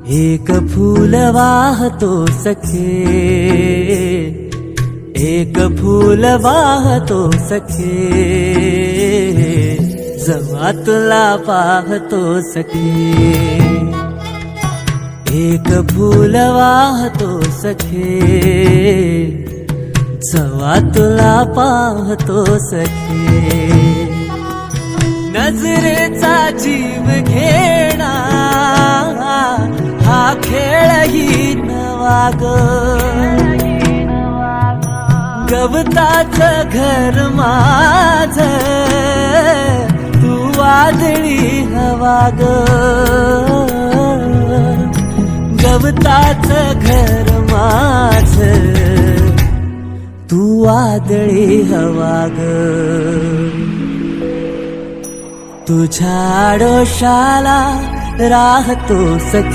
एक फूल वाहतो सखे, एक फूल वाहतो सखे, जेव्हा तुला पाहतो सखे. एक फूल वाहतो सखे, जेव्हा तुला पाहतो सखे. नजरेचा जीव घेणा हा खेळही नवा ग. गवताचं घर माझं तू वादळी हवा ग. गवताचं घर माझं तू वादळी हवा ग. तुझ्या आडोशाला राहतो सखे.